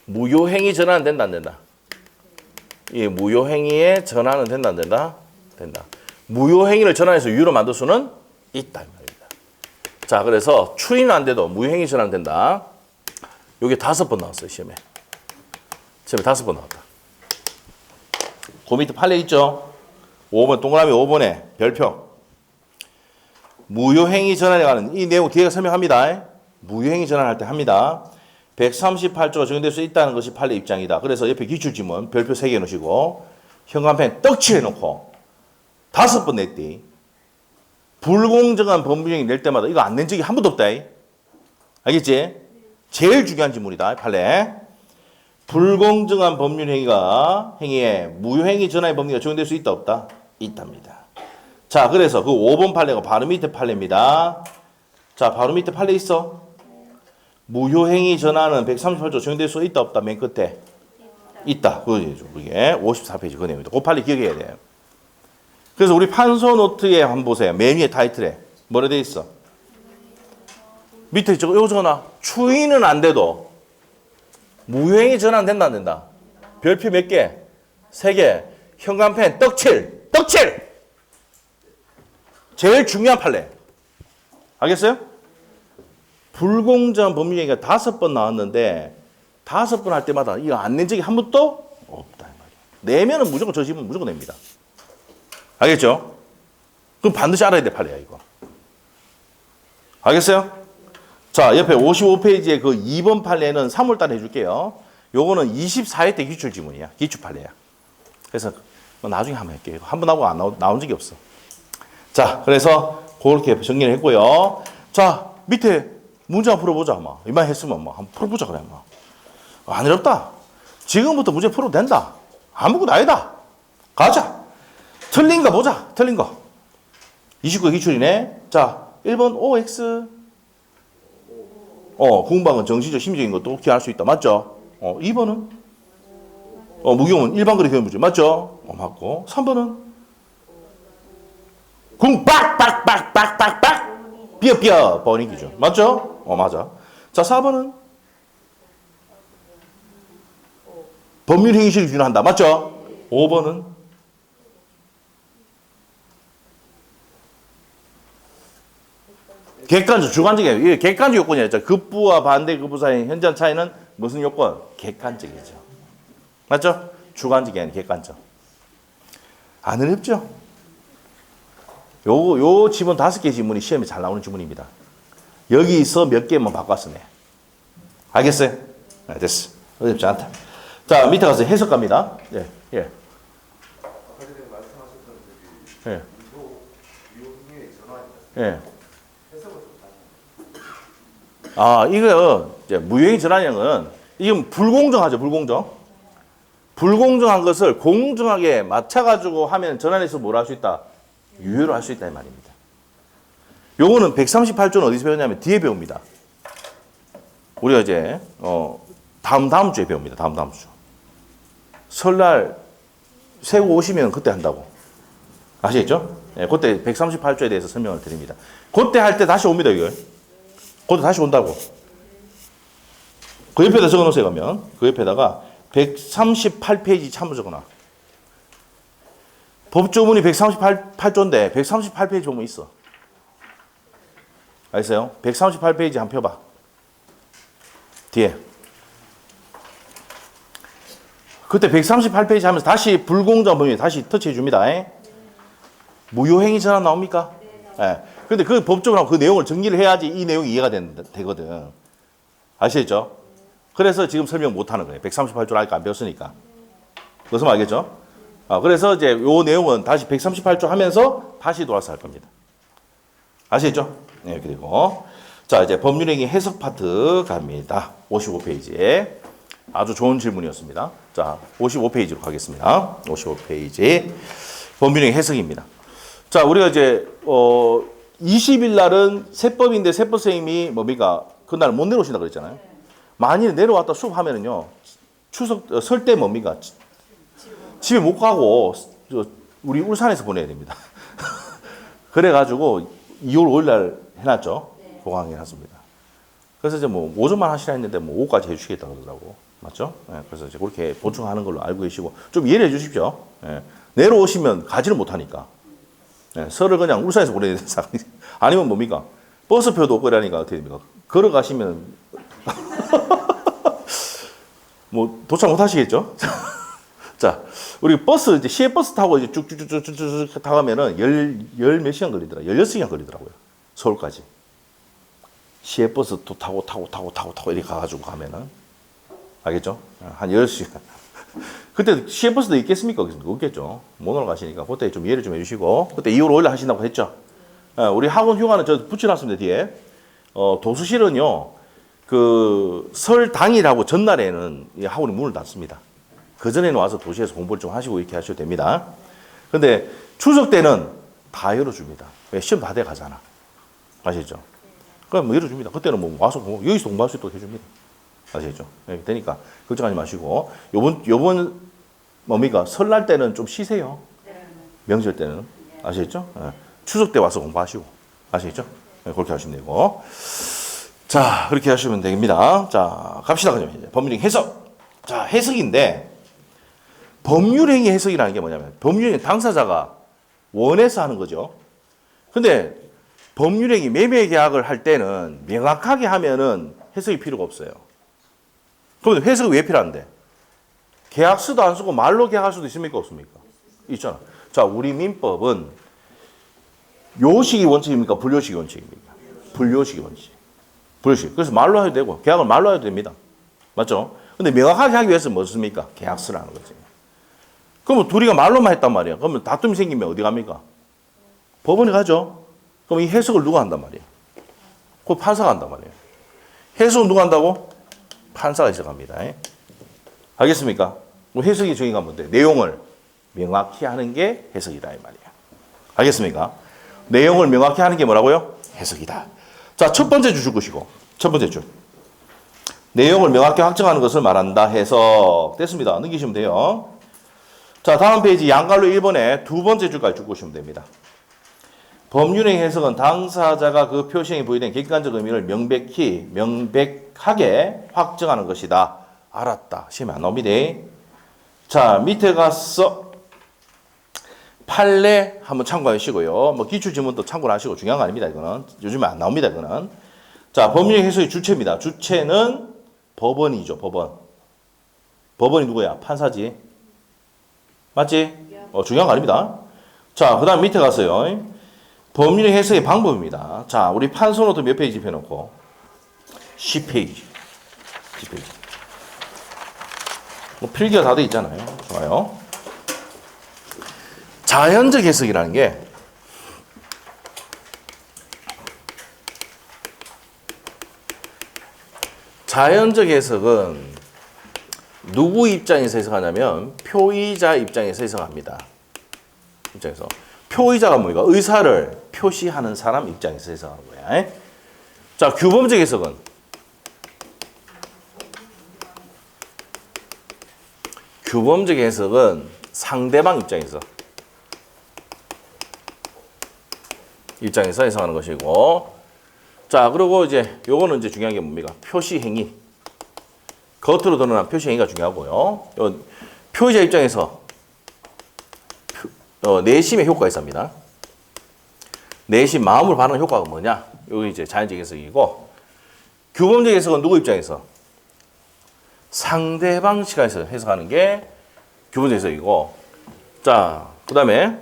무효행위 전환은 된다 안 된다? 이 무효행위에 전환은 된다 안 된다? 된다. 무효행위를 전환해서 유효로 만들 수는 있다 이 말입니다. 자, 그래서 추인은 안 돼도 무효행위 전환 된다. 요게 5번 나왔어요 시험에. 시험에 5번 나왔다. 그 밑에 판례 있죠? 5번 동그라미 5번에 별표. 무효행위 전환에 관한 이 내용 뒤에 설명합니다. 무효행위 전환할 때 합니다. 138조가 적용될 수 있다는 것이 판례 입장이다. 그래서 옆에 기출지문 별표 3개 넣으시고 현관펜 떡칠해 놓고 5번 냈디. 불공정한 법률행위 낼 때마다 이거 안 낸 적이 한 번도 없다. 알겠지? 제일 중요한 지문이다. 판례. 불공정한 법률행위에 무효행위 전환의 법리가 적용될 수 있다 없다? 있답니다. 자, 그래서 그 5번 판례가 바로 밑에 판례입니다. 자, 바로 밑에 판례 있어. 무효행위 전환은 138조 적용될 수 있다 없다? 맨 끝에 있다. 그게 54페이지 그 내용입니다. 그 판례 기억해야 돼요. 그래서 우리 판소 노트에 한번 보세요. 맨 위에 타이틀에 뭐라 돼 있어? 밑에 이거 적어놔. 추인은 안 돼도 무효행위 전환 된다 안 된다? 별표 몇 개? 3개. 현관펜 떡칠. 제일 중요한 판례. 알겠어요? 불공정한 법률행위가 5번 나왔는데 5번 할 때마다 이거 안 낸 적이 한 번도 없다. 내면은 무조건 저 집은 무조건 냅니다. 알겠죠? 그럼 반드시 알아야 될 판례야 이거. 알겠어요? 자, 옆에 55페이지에 그 2번 판례는 3월달에 해줄게요. 요거는 24회 때 기출 지문이야. 기출 판례야. 그래서 나중에 한번 할게요. 한 번 하고 나온 적이 없어. 자, 그래서 그렇게 정리를 했고요. 자, 밑에 문제 한번 풀어보자. 이만 했으면 한번 풀어보자 그래. 안 어렵다. 지금부터 문제 풀어도 된다. 아무것도 아니다. 가자. 틀린 거 보자. 틀린 거. 29회 기출이네. 자, 1번 OX. 공방은 정신적, 심리적인 것도 기할 수 있다. 맞죠? 2번은? 무경은 일반거래 교육 문제. 맞죠? 맞고. 3번은? 빡빡빡빡빡빡 삐어삐어 버린 기준. 맞죠? 맞아. 자, 4번은? 법률행위실 기준한다. 맞죠? 5번은? 객관적, 주관적이에요. 이게 객관적 요건이었죠. 급부와 반대 급부 사이의 현저한 차이는 무슨 요건? 객관적이죠. 맞죠? 주관적이 아니라 객관적. 안 어렵죠? 요 지문 5개 지문이 시험에 잘 나오는 지문입니다. 여기서 몇 개만 바꿨으네. 알겠어요? 네, 됐어. 어렵지 않다. 자, 밑에 가서 해석 갑니다. 예, 예. 아까 전에 말씀하셨던 예. 유효의 전환이다. 예. 해석을 좀 다르네요. 이거 이제 무효행 전환형은 이건 불공정하죠, 불공정. 불공정한 것을 공정하게 맞춰가지고 하면 전환해서 뭘 할 수 있다? 유효로 할 수 있다 이 말입니다. 요거는 138조는 어디서 배웠냐면 뒤에 배웁니다. 우리가 이제 다음 주에 배웁니다. 다음 주. 설날 세고 오시면 그때 한다고. 아시겠죠? 네, 그때 138조에 대해서 설명을 드립니다. 그때 할 때 다시 옵니다, 이걸. 그때 다시 온다고. 그 옆에다 적어 놓으세요, 그러면. 그 옆에다가 138페이지 참고 적어 놔. 법조문이 138조인데 138페이지 보면 있어. 알겠어요? 138페이지 한번 펴봐. 뒤에. 그때 138페이지 하면서 다시 불공정 범위 다시 터치해 줍니다. 무효행위 전환 나옵니까? 예. 근데 그 법조문하고 그 내용을 정리를 해야지 이 내용이 이해가 되거든. 아시겠죠? 그래서 지금 설명 못 하는 거예요. 138조 아직 안 배웠으니까. 무슨 알겠죠? 그래서 이제 요 내용은 다시 138조 하면서 다시 돌아서 할 겁니다. 아시겠죠? 네, 그리고 자, 이제 법률행위 해석 파트 갑니다. 55페이지에 아주 좋은 질문이었습니다. 자, 55페이지로 가겠습니다. 55페이지 법률행위 해석입니다. 자, 우리가 이제 20일 날은 세법인데 세법 선생님이 뭡니까? 그날 못 내려오신다 그랬잖아요. 만일 내려왔다 수업하면은요, 추석 설 때 뭡니까? 집에 못 가고 우리 울산에서 보내야 됩니다. 그래가지고 2월 5일 날 해놨죠. 보강해놨습니다. 그래서 이제 뭐 오전만 하시라 했는데 뭐 오후까지 해주시겠다 그러더라고. 맞죠? 네, 그래서 이제 그렇게 보충하는 걸로 알고 계시고 좀 이해를 해주십시오. 네, 내려오시면 가지를 못하니까. 네, 설을 그냥 울산에서 보내야 되는 상황. 아니면 뭡니까? 버스표도 없고 이러니까 어떻게 됩니까? 걸어가시면 뭐 도착 못 하시겠죠? 자, 우리 버스 이제 시외버스 타고 이제 쭉쭉쭉쭉쭉 타가면은 열 몇 시간 걸리더라. 16시간 걸리더라고요. 서울까지. 시외버스 또 타고 이렇게 가가지고 가면은 알겠죠? 한 16시간. 그때 시외버스도 있겠습니까? 없겠죠. 못 올라가시니까 그때 좀 이해를 좀 해주시고 그때 2월 5일 하신다고 했죠. 우리 학원 휴가는 저 붙여놨습니다 뒤에. 도수실은요 그 설 당일하고 전날에는 이 학원이 문을 닫습니다. 그 전에는 와서 도시에서 공부를 좀 하시고 이렇게 하셔도 됩니다. 근데 추석 때는 다 열어줍니다. 왜? 시험 다 돼 가잖아. 아시죠? 그럼 뭐 열어줍니다. 그때는 뭐 와서 여기서 공부할 수 있도록 해줍니다. 아시죠? 네, 되니까 걱정하지 마시고 요번 뭡니까? 설날 때는 좀 쉬세요. 명절 때는 아시겠죠? 네. 추석 때 와서 공부하시고 아시겠죠? 네, 그렇게 하시면 되고 자 그렇게 하시면 됩니다. 자 갑시다 그러면 이제 법률행위 해석. 자 해석인데 법률행위 해석이라는 게 뭐냐면 법률행위 당사자가 원해서 하는 거죠. 근데 법률행위 매매 계약을 할 때는 명확하게 하면은 해석이 필요가 없어요. 그럼 해석이 왜 필요한데? 계약서도 안 쓰고 말로 계약할 수도 있습니까? 없습니까? 있잖아. 자, 우리 민법은 요식이 원칙입니까? 불요식이 원칙입니까? 불요식이 원칙. 불요식. 그래서 말로 해도 되고 계약을 말로 해도 됩니다. 맞죠? 근데 명확하게 하기 위해서 뭐 씁니까? 계약서를 하는 거지. 그러면 둘이가 말로만 했단 말이야. 그러면 다툼이 생기면 어디 갑니까? 법원에 가죠. 그럼 이 해석을 누가 한단 말이야? 그 판사가 한단 말이에요. 해석은 누가 한다고? 판사가 해석합니다. 알겠습니까? 해석이 정의가 뭔데? 내용을 명확히 하는 게 해석이다 이 말이야. 알겠습니까? 내용을 명확히 하는 게 뭐라고요? 해석이다. 자, 첫 번째 줄 것이고 첫 번째 줄. 내용을 명확히 확정하는 것을 말한다. 해석. 됐습니다. 넘기시면 돼요. 자, 다음 페이지 양갈로 1번에 두 번째 줄까지 줄 것이면 됩니다. 법률행위 해석은 당사자가 그 표시행위 부여된 객관적 의미를 명백하게 확정하는 것이다. 알았다. 시험에 안 나옵니다. 자, 밑에 가서 판례 한번 참고하시고요. 뭐 기출 지문도 참고를 하시고 중요한 거 아닙니다. 이거는 요즘에 안 나옵니다. 이거는. 자, 법률 해석의 주체입니다. 주체는 법원이죠. 법원. 법원이 누구야? 판사지. 맞지? 중요한 거 아닙니다. 자, 그다음 밑에 가서요. 법률 해석의 방법입니다. 자, 우리 판서 노트 몇 페이지 펴놓고 10페이지. 10페이지. 뭐 필기가 다 돼 있잖아요. 좋아요. 자연적 해석이라는 게 자연적 해석은 누구 입장에서 해석하냐면 표의자 입장에서 해석합니다. 입장에서 표의자가 뭡니까? 의사를 표시하는 사람 입장에서 해석하는 거야. 자, 규범적 해석은 상대방 입장에서 해석하는 것이고, 자, 그리고 이제 요거는 이제 중요한 게 뭡니까? 표시 행위. 겉으로 드러난 표시 행위가 중요하고요. 표의자 입장에서 내심의 효과가 있습니다. 내심 마음을 바라는 효과가 뭐냐? 여기 이제 자연적 해석이고, 규범적 해석은 누구 입장에서? 상대방 시각에서 해석하는 게 규범적 해석이고, 자, 그 다음에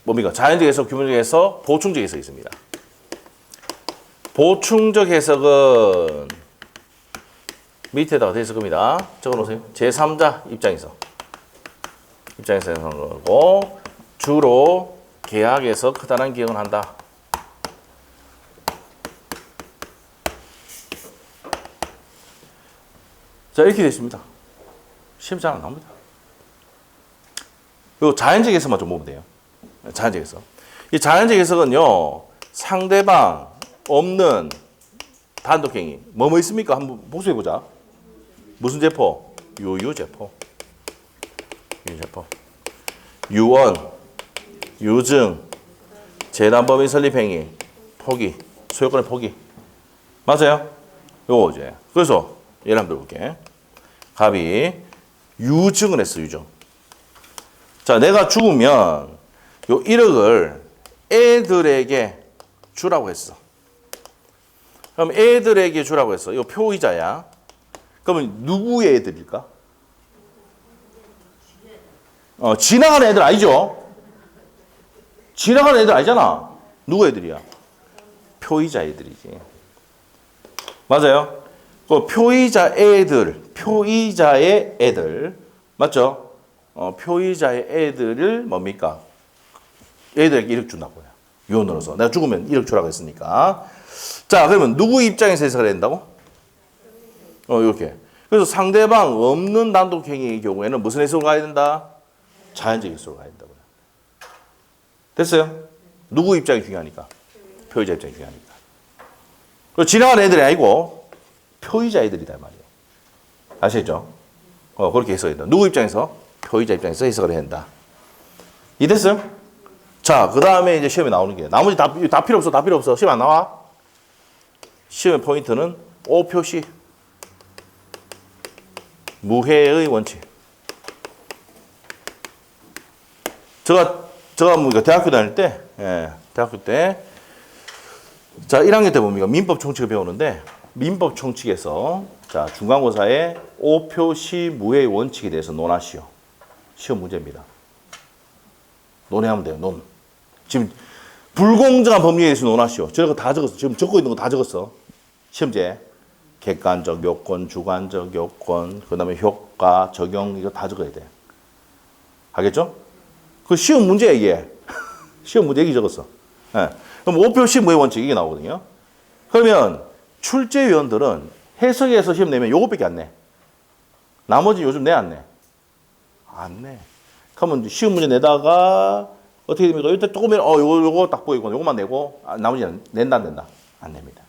뭡니까? 자연적 해석, 규범적 해석, 보충적 해석이 있습니다. 보충적 해석은 밑에다가 돼 있을 겁니다. 적어놓으세요. 제3자 입장에서 해석하는 거고, 주로 계약에서 크다는 기억을 한다. 자, 이렇게 되어 있습니다. 시험 잘 안 나옵니다. 요 자연적 해석만 좀 보면 돼요. 자연적 해석. 이 자연적 해석은요, 상대방 없는 단독행위. 뭐뭐 있습니까? 한번 복수해 보자. 무슨 제포? 유유제포. 유유제포. 유언, 유증, 재단법인 설립행위, 포기, 소유권의 포기. 맞아요? 요거 이제. 그래서 예를 한번 들어볼게. 갑이 유증을 했어, 유증. 자, 내가 죽으면 요 1억을 애들에게 주라고 했어. 그럼 애들에게 주라고 했어. 이거 표의자야. 그러면 누구의 애들일까? 지나가는 애들 아니죠? 지나가는 애들 아니잖아. 누구 애들이야? 표의자 애들이지. 맞아요? 그 표의자의 애들. 맞죠? 표의자의 애들을 뭡니까? 애들에게 1억 준다고요. 유언으로서. 내가 죽으면 1억 주라고 했으니까. 자, 그러면 누구 입장에서 해석을 해야 된다고? 이렇게. 그래서 상대방 없는 단독행위의 경우에는 무슨 해석으로 가야 된다? 자연적 해석으로 가야 된다고요. 됐어요? 누구 입장이 중요하니까? 표의자 입장이 중요하니까. 그리고 지나가는 애들이 아니고 표의자 애들이다 말이에요. 아시겠죠? 그렇게 해석해야 된다. 누구 입장에서? 표의자 입장에서 해석을 해야 된다. 이해됐어요? 자, 그 다음에 이제 시험에 나오는 게 나머지 다 필요 없어. 다 필요 없어. 시험 안 나와. 시험의 포인트는 오표시. 무해의 원칙. 제가 뭡니까? 대학교 다닐 때, 대학교 때, 자, 1학년 때 뭡니까? 민법 총칙을 배우는데, 민법 총칙에서, 자, 중간고사의 오표시 무해의 원칙에 대해서 논하시오. 시험 문제입니다. 논해하면 돼요, 논. 지금, 불공정한 법률에 대해서 논하시오. 저거 다 적었어. 지금 적고 있는 거 다 적었어. 시험제. 객관적 요건, 주관적 요건, 그 다음에 효과, 적용, 이거 다 적어야 돼. 알겠죠? 그 시험 문제야, 이게. 시험 문제 얘기 적었어. 네. 그럼 5표시 무의 원칙, 이게 나오거든요. 그러면 출제위원들은 해석에서 시험 내면 요것밖에 안 내. 나머지 요즘 내, 안 내? 안 내. 그러면 시험 문제 내다가 어떻게 됩니까? 이때 조금이면, 요거 딱 보이고, 요것만 내고, 나머지는 낸다, 안 낸다? 안 냅니다.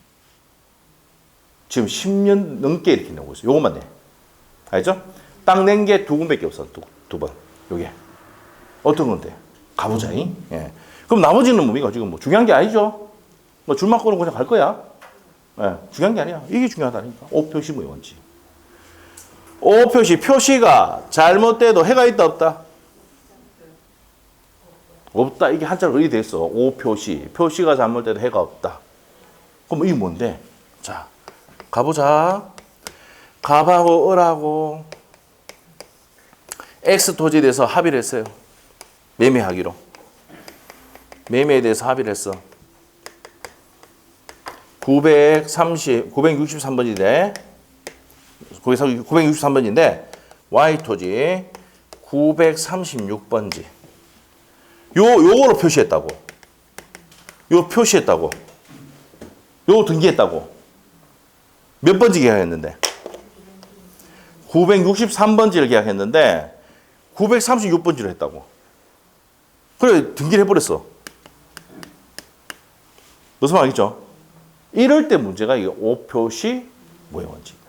지금 10년 넘게 이렇게 내고 있어요. 요것만 내. 알죠? 딱 낸 게 두 군밖에 없어. 두 번. 요게. 어떤 건데? 가보자. 예. 그럼 나머지는 뭡니까? 지금 뭐 중요한 게 아니죠? 뭐 줄만 꺼놓고 그냥 갈 거야? 예. 중요한 게 아니야. 이게 중요하다니까. 오표시 무의 원칙. 오표시. 표시가 잘못돼도 해가 있다, 없다? 없다. 이게 한자로 의이 됐어. 오표시. 표시가 잘못돼도 해가 없다. 그럼 이게 뭔데? 자, 가보자. 갑하고 을하고 X 토지에 대해서 합의를 했어요. 매매하기로. 매매에 대해서 합의를 했어. 963번인데 963번인데 Y 토지 936번지. 요거로 표시했다고. 요 표시했다고. 요 등기했다고. 몇 번지 계약했는데? 963번지를 계약했는데 936번지를 했다고. 그래 등기를 해버렸어. 무슨 말이죠? 이럴 때 문제가 이게 오표시 무효원칙이다.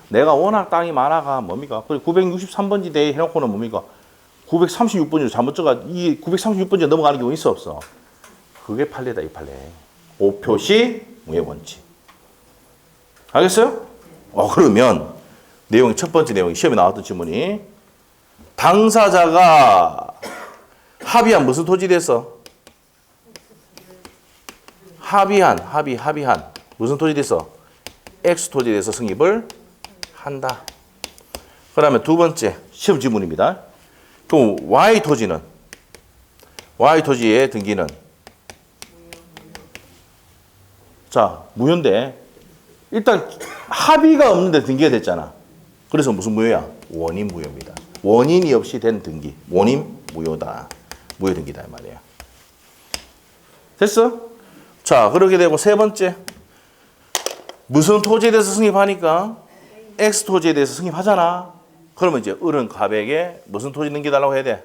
내가 워낙 땅이 많아가 뭡니까? 그래 963번지 대에 해놓고는 뭡니까? 936번지로 잘못 적어. 이 936번지가 넘어가는 경우 있어 없어? 그게 판례다 이 판례. 오표시 무효원칙. 알겠어요? 그러면 내용이 첫 번째 내용이 시험에 나왔던 질문이 당사자가 합의한 무슨 토지에 대해서? 합의한 무슨 토지에 대해서? X 토지에 대해서 승입을 한다. 그다음에 두 번째 시험 지문입니다. 그럼 Y 토지는? Y 토지의 등기는? 자, 무효인데 일단 합의가 없는데 등기가 됐잖아. 그래서 무슨 무효야? 원인 무효입니다. 원인이 없이 된 등기. 원인 무효다. 무효 등기다 이 말이야. 됐어? 자, 그렇게 되고 세 번째. 무슨 토지에 대해서 승입하니까 X 토지에 대해서 승입하잖아. 그러면 이제 을은 갑에게 무슨 토지 등기달라고 해야 돼?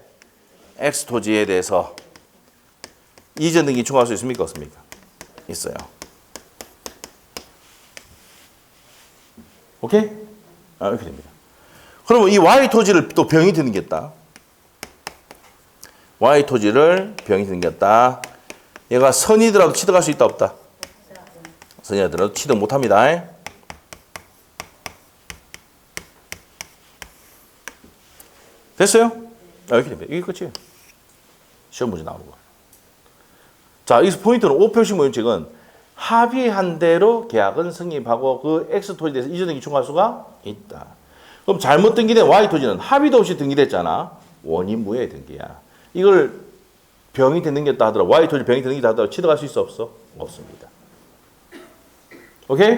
X 토지에 대해서 이전 등기 청구할 수 있습니까? 없습니까? 있어요. 오케이? 이렇게 됩니다. 그러면 이 Y 토지를 또 병이 등기했다. Y 토지를 병이 등기했다. 얘가 선이더라도 취득할 수 있다 없다? 선이더라도 취득 못합니다. 됐어요? 이렇게 됩니다. 이게 끝이에요. 시험 문제 나오는 거. 자, 여기서 포인트는 오표시 무효원칙은 합의한 대로 계약은 승인하고 그 X 토지에 대해서 이전 등기 청구할 수가 있다. 그럼 잘못 등기된 Y 토지는 합의도 없이 등기됐잖아. 원인 무효의 등기야. 이걸 병이 등기했다 하더라도 Y 토지 병이 등기했다 하더라도 취득할 수 있어 없어? 없습니다. 오케이?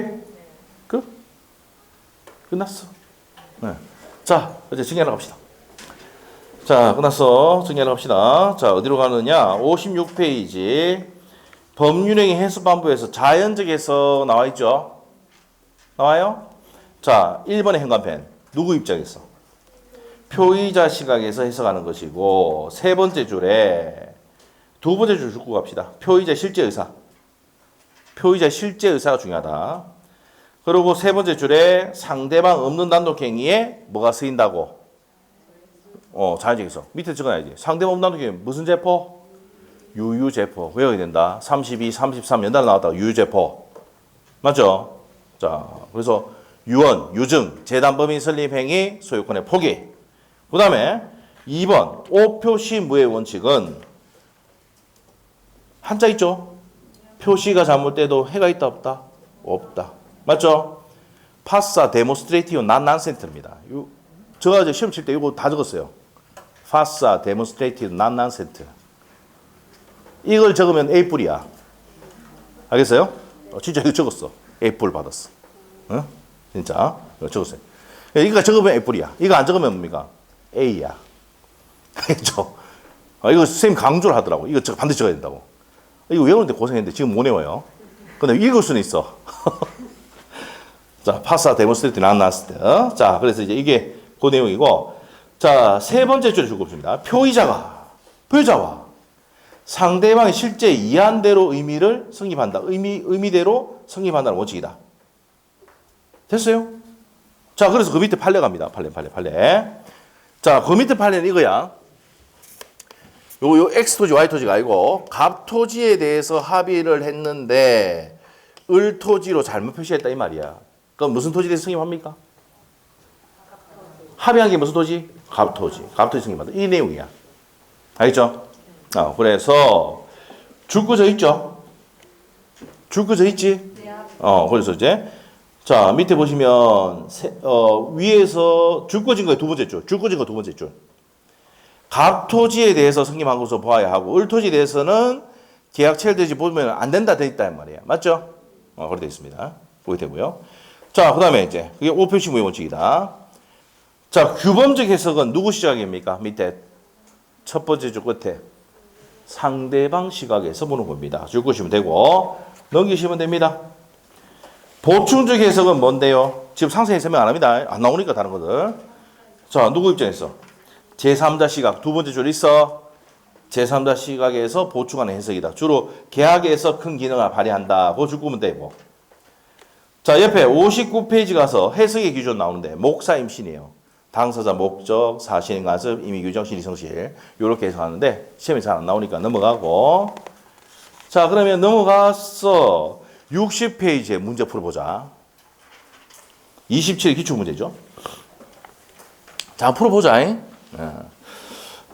끝났어. 네. 자, 이제 증명하러 갑시다. 자, 끝났어. 증명하러 갑시다. 자, 어디로 가느냐? 56페이지. 법률행위 해수반부에서 자연적 해석 나와 있죠? 나와요? 자, 1번의 현관펜. 누구 입장에서? 표의자 시각에서 해석하는 것이고, 세 번째 줄에 두 번째 줄 듣고 갑시다. 표의자 실제 의사. 표의자 실제 의사가 중요하다. 그리고 세 번째 줄에 상대방 없는 단독행위에 뭐가 쓰인다고? 자연적 해석. 밑에 적어놔야지. 상대방 없는 단독행위 무슨 제포? 유유제포. 외워야 된다. 32, 33 연달아 나왔다고 유유제포. 맞죠? 자, 그래서 유언, 유증, 재단법인 설립행위, 소유권의 포기. 그 다음에 2번 오표시 무효의 원칙은 한자 있죠? 표시가 잘못돼도 해가 있다 없다? 없다. 맞죠? 파사 데모스트레이티브 난 난센트입니다. 제가 이제 시험 칠 때 이거 다 적었어요. 파사 데모스트레이티브 난 난센트. 이걸 적으면 A뿔이야. 알겠어요? 진짜 이거 적었어. A뿔 받았어. 응? 진짜 이거 적었어요. 이거 적으면 A뿔이야. 이거 안 적으면 뭡니까? A야. 알겠죠? 이거 선생님 강조를 하더라고. 이거 반드시 적어야 된다고. 이거 외우는데 고생했는데 지금 못 외워요. 근데 읽을 수는 있어. 자, 파사 데모스트레이트 난나스트. 자, 그래서 이제 이게 그 내용이고, 자, 세 번째 줄에 주고 있습니다. 표의자와 상대방이 실제 이해한 대로 의미를 성립한다. 의미대로 성립한다는 원칙이다. 됐어요? 자, 그래서 그 밑에 판례 갑니다. 판례. 자, 그 밑에 판례는 이거야. 요 X 토지, Y 토지가 아니고 갑 토지에 대해서 합의를 했는데 을 토지로 잘못 표시했다 이 말이야. 그럼 무슨 토지에 대해서 승인합니까? 합의한 게 무슨 토지? 갑 토지. 갑 토지 승인한다. 이 내용이야. 알겠죠? 그래서 줄거져 있죠? 줄거져 있지? 그래서 이제 자 밑에 보시면 위에서 줄거진 거의 두 번째 줄, 줄거진 거 두 번째 줄. 각 토지에 대해서 승인한 것으로 보아야 하고 을 토지에 대해서는 계약 체결되지 보면 안 된다 돼 있다 말이야. 맞죠? 그렇게 돼 있습니다. 보게 되고요. 자, 그다음에 이제 그게 5표시 무효 원칙이다. 자, 규범적 해석은 누구 시각입니까? 밑에 첫 번째 줄 끝에 상대방 시각에서 보는 겁니다. 줄거시면 되고 넘기시면 됩니다. 보충적 해석은 뭔데요? 지금 상세히 설명 안 합니다. 안 나오니까 다른 것들. 자, 누구 입장에서? 제3자 시각 두 번째 줄 있어. 제3자 시각에서 보충하는 해석이다. 주로 계약에서 큰 기능을 발휘한다. 그거 줄 거면 되고. 자, 옆에 59페이지 가서 해석의 기준 나오는데 목사 임신이에요. 당사자 목적, 사실 간섭, 임의 규정, 실의 성실 이렇게 해석하는데 시험에 잘 안 나오니까 넘어가고. 자, 그러면 넘어가서 60페이지에 문제 풀어보자. 27 기출문제죠. 자, 풀어보자.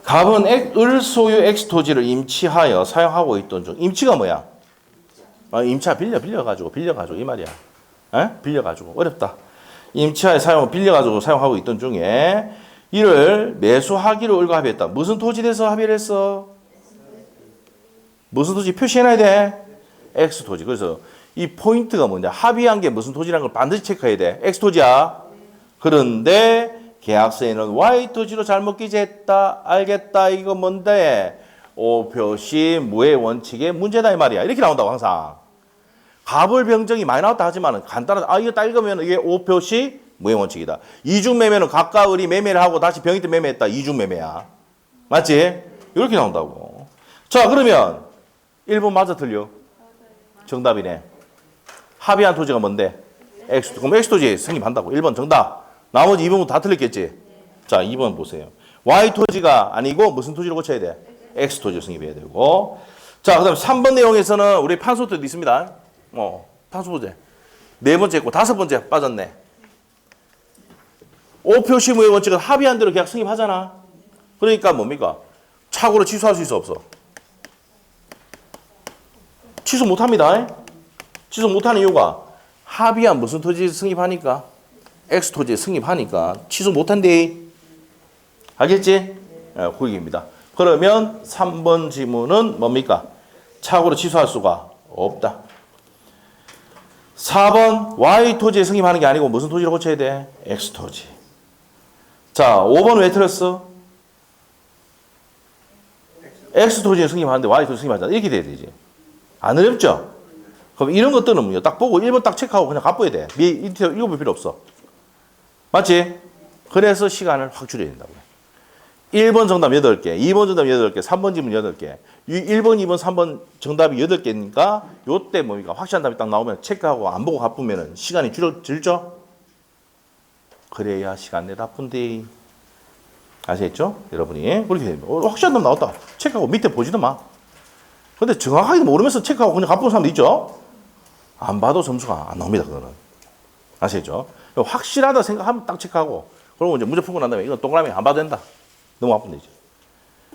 갑은 을 소유 X 토지를 임치하여 사용하고 있던 중. 임치가 뭐야? 임차 빌려가지고 이 말이야. 빌려가지고 어렵다. 임차에 빌려가지고 사용하고 있던 중에 이를 매수하기로 을과 합의했다. 무슨 토지에 대해서 합의를 했어? 무슨 토지 표시해놔야 돼? X 토지. 그래서 이 포인트가 뭐냐? 합의한 게 무슨 토지라는 걸 반드시 체크해야 돼. X 토지야. 그런데 계약서에는 Y 토지로 잘못 기재했다. 알겠다. 이거 뭔데? 오표시 무해 원칙의 문제다 이 말이야. 이렇게 나온다고 항상. 갑을 병정이 많이 나왔다 하지만 간단하다. 이거 딱 읽으면 이게 오표시 무해 원칙이다. 이중 매매는 각각 을이 매매를 하고 다시 병이 때 매매했다. 이중 매매야. 맞지? 이렇게 나온다고. 자, 그러면 1번 맞아 틀려? 정답이네. 합의한 토지가 뭔데? X. 그럼 X 토지에 승인한다고. 1번 정답. 나머지 2번부터 다 틀렸겠지? 자, 2번 보세요. Y 토지가 아니고 무슨 토지로 고쳐야 돼? X 토지로 승인해야 되고. 자, 그 다음 3번 내용에서는 우리 판소도 있습니다. 판소 보제. 네 번째 있고 다섯 번째 빠졌네. 5표시 무효 원칙은 합의한 대로 계약 승인하잖아. 그러니까 뭡니까? 착오로 취소할 수 있어 없어? 취소 못합니다. 취소 못하는 이유가 합의한 무슨 토지 승인하니까 X 토지에 승인하니까 취소 못한대. 알겠지? 그 얘기입니다. 그러면 3번 지문은 뭡니까? 착오로 취소할 수가 없다. 4번 Y 토지에 승인하는 게 아니고 무슨 토지로 고쳐야 돼? X 토지. 자, 5번 왜 틀렸어? X 토지에 승인하는데 Y 토지 승인하잖아. 이렇게 돼야 되지. 안 어렵죠? 그럼 이런 것들은 딱 보고 1번 딱 체크하고 그냥 갚아야 돼. 읽어볼 필요 없어. 맞지? 그래서 시간을 확 줄여야 된다고요. 1번 정답 8개, 2번 정답 8개, 3번 지문 8개. 1번, 2번, 3번 정답이 8개니까 요때 뭡니까? 확실한 답이 딱 나오면 체크하고 안 보고 갚으면 시간이 줄죠? 그래야 시간 내다 푼데. 아시겠죠? 여러분이. 그렇게 됩니다. 확실한 답 나왔다. 체크하고 밑에 보지도 마. 근데 정확하게 모르면서 체크하고 그냥 갚은 사람도 있죠? 안 봐도 점수가 안 나옵니다, 그거는. 아시겠죠? 확실하다 생각하면 딱 체크하고, 그리고 이제 문제 풀고 난 다음에 이건 동그라미 안 봐도 된다. 넘어가면 되지.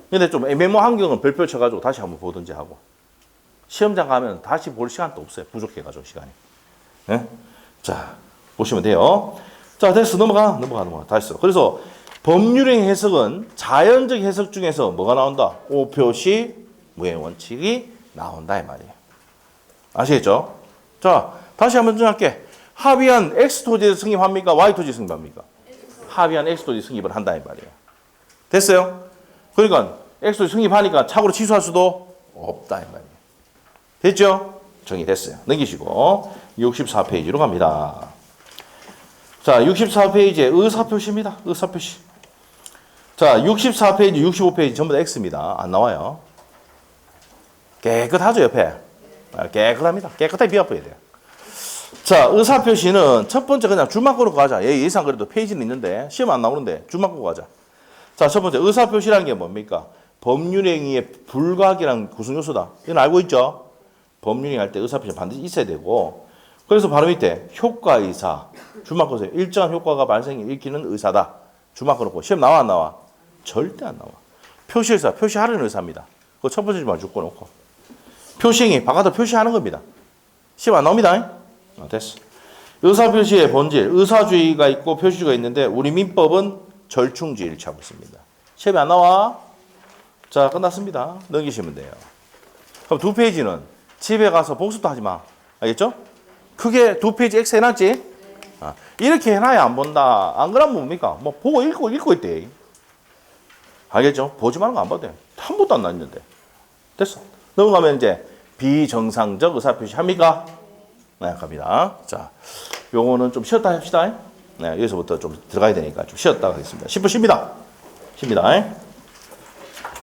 근데 좀 애매모호한 경우는 별표 쳐가지고 다시 한번 보든지 하고. 시험장 가면 다시 볼 시간도 없어요. 부족해가지고, 시간이. 네? 자, 보시면 돼요. 자, 됐어. 넘어가. 다 했어. 그래서 법률행 해석은 자연적 해석 중에서 뭐가 나온다? 오표시 무해 원칙이 나온다 이 말이에요. 아시겠죠? 자, 다시 한번 정할게. 합의한 X 토지에 승인합니까? Y 토지 승인합니까? 합의한 X 토지 승인을 한다 이 말이에요. 됐어요? 그러니까 X 토지 승인하니까 착오로 취소할 수도 없다 이 말이에요. 됐죠? 정리됐어요. 넘기시고 64페이지로 갑니다. 자, 64페이지에 의사표시입니다. 의사표시. 자, 64페이지, 65페이지 전부 다 X입니다. 안 나와요. 깨끗하죠, 옆에? 깨끗합니다. 깨끗하게 비워야 돼요. 자, 의사표시는 첫 번째 그냥 줄만 끌고 가자. 예상 그래도 페이지는 있는데 시험 안 나오는데 줄만 끌고 가자. 자, 첫 번째 의사표시라는 게 뭡니까? 법률행위의 불가하기란 구성요소다. 이건 알고 있죠? 법률행위 할 때 의사표시 반드시 있어야 되고, 그래서 바로 밑에 효과의사 줄만 끌으세요. 일정한 효과가 발생이 일으키는 의사다. 줄만 끌고 시험 나와 안 나와? 절대 안 나와. 표시의사, 표시하려는 의사입니다. 그거 첫 번째 줄만 묶어놓고. 표시행위, 바깥으로 표시하는 겁니다. 시험 안 나옵니다. 됐어. 의사표시의 본질, 의사주의가 있고 표시주의가 있는데 우리 민법은 절충주의를 취하고 있습니다. 시험이 안 나와? 자, 끝났습니다. 넘기시면 돼요. 그럼 두 페이지는 집에 가서 복습도 하지 마. 알겠죠? 크게 두 페이지 X 해놨지? 이렇게 해놔야 안 본다. 안 그러면 뭡니까? 뭐 보고 읽고 있대. 알겠죠? 보지 말는 거 안 봐도 돼. 한 번도 안 났는데. 됐어. 넘어가면 이제 비정상적 의사표시 합니까? 네, 갑니다. 자, 요거는 좀 쉬었다 합시다. 네, 여기서부터 좀 들어가야 되니까 좀 쉬었다 하겠습니다. 10분 쉽니다. 쉽니다.